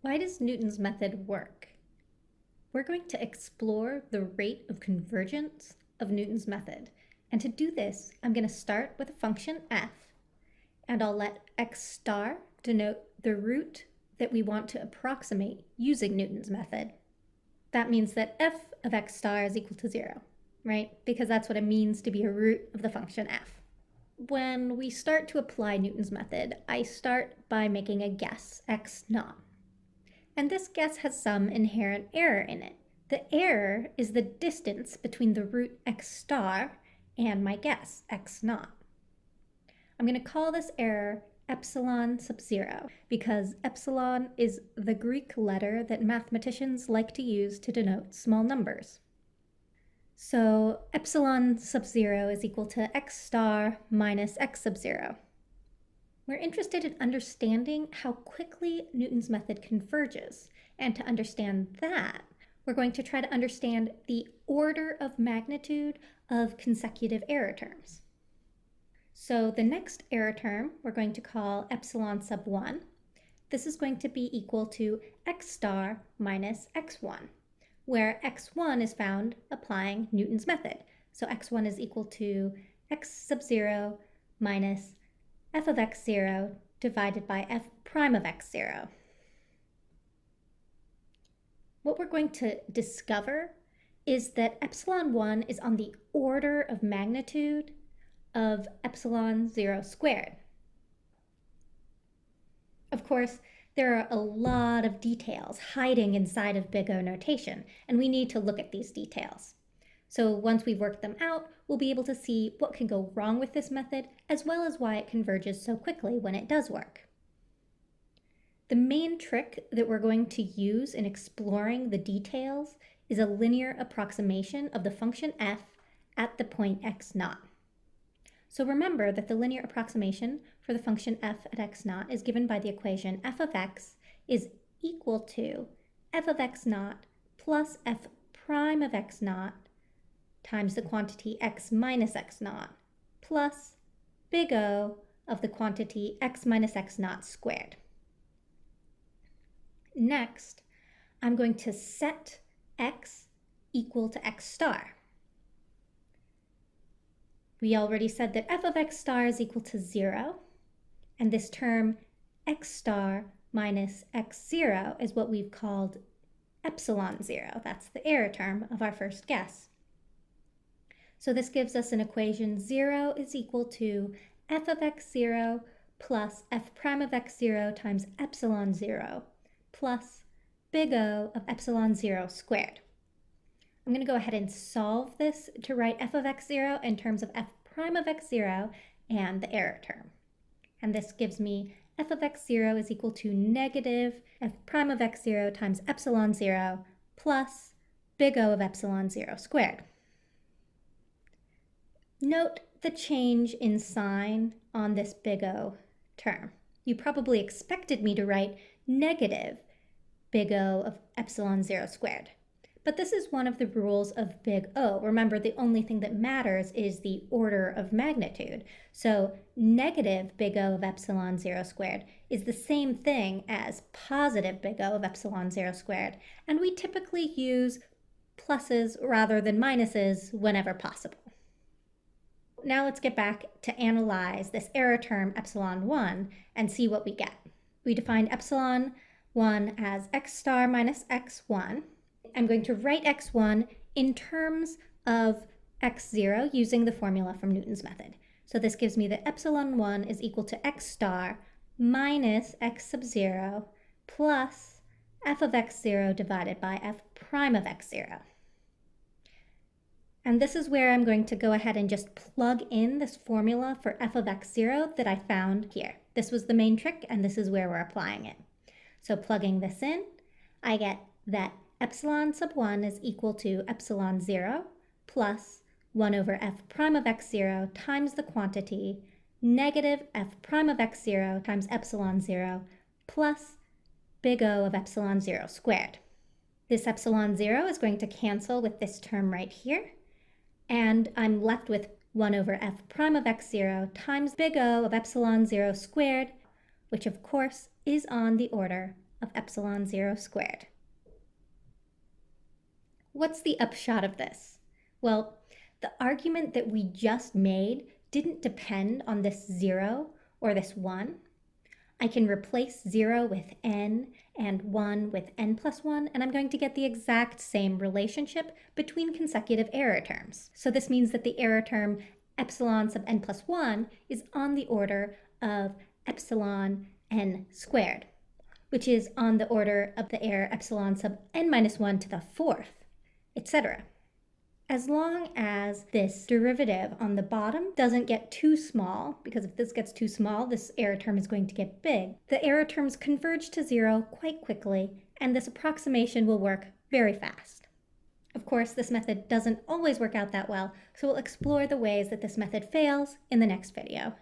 Why does Newton's method work? We're going to explore the rate of convergence of Newton's method. And to do this, I'm going to start with a function f, and I'll let x star denote the root that we want to approximate using Newton's method. That means that f of x star is equal to 0, right? Because that's what it means to be a root of the function f. When we start to apply Newton's method, I start by making a guess, x naught. And this guess has some inherent error in it. The error is the distance between the root x star and my guess, x naught. I'm going to call this error epsilon sub 0 because epsilon is the Greek letter that mathematicians like to use to denote small numbers. So epsilon sub 0 is equal to x star minus x sub 0. We're interested in understanding how quickly Newton's method converges, and to understand that, we're going to try to understand the order of magnitude of consecutive error terms. So the next error term we're going to call epsilon sub 1. This is going to be equal to x star minus x1, where x1 is found applying Newton's method. So x1 is equal to x sub 0 minus f of x0 divided by f prime of x0. What we're going to discover is that epsilon 1 is on the order of magnitude of epsilon 0 squared. Of course, there are a lot of details hiding inside of big O notation, and we need to look at these details. So once we've worked them out, we'll be able to see what can go wrong with this method, as well as why it converges so quickly when it does work. The main trick that we're going to use in exploring the details is a linear approximation of the function f at the point x naught. So remember that the linear approximation for the function f at x naught is given by the equation f of x is equal to f of x naught plus f prime of x naught times the quantity x minus x naught plus big O of the quantity x minus x naught squared. Next, I'm going to set x equal to x star. We already said that f of x star is equal to 0, and this term x star minus x0 is what we've called epsilon 0. That's the error term of our first guess. So this gives us an equation 0 is equal to f of x0 plus f prime of x0 times epsilon 0 plus big O of epsilon 0 squared. I'm going to go ahead and solve this to write f of x0 in terms of f prime of x0 and the error term. And this gives me f of x0 is equal to negative f prime of x0 times epsilon 0 plus big O of epsilon 0 squared. Note the change in sign on this big O term. You probably expected me to write negative big O of epsilon 0 squared. But this is one of the rules of big O. Remember, the only thing that matters is the order of magnitude. So negative big O of epsilon 0 squared is the same thing as positive big O of epsilon 0 squared. And we typically use pluses rather than minuses whenever possible. Now let's get back to analyze this error term epsilon 1 and see what we get. We define epsilon 1 as x star minus x1. I'm going to write x1 in terms of x0 using the formula from Newton's method. So this gives me that epsilon 1 is equal to x star minus x sub 0 plus f of x0 divided by f prime of x0. And this is where I'm going to go ahead and just plug in this formula for f of x0 that I found here. This was the main trick, and this is where we're applying it. So plugging this in, I get that epsilon sub 1 is equal to epsilon 0 plus 1 over f prime of x0 times the quantity negative f prime of x0 times epsilon 0 plus big O of epsilon 0 squared. This epsilon 0 is going to cancel with this term right here, and I'm left with 1 over f prime of x0 times big O of epsilon 0 squared, which of course is on the order of epsilon 0 squared. What's the upshot of this? Well, the argument that we just made didn't depend on this 0 or this 1. I can replace 0 with n and 1 with n plus 1, and I'm going to get the exact same relationship between consecutive error terms. So this means that the error term epsilon sub n plus 1 is on the order of epsilon n squared, which is on the order of the error epsilon sub n minus 1 to the 4th, etc. As long as this derivative on the bottom doesn't get too small, because if this gets too small, this error term is going to get big, the error terms converge to 0 quite quickly, and this approximation will work very fast. Of course, this method doesn't always work out that well, so we'll explore the ways that this method fails in the next video.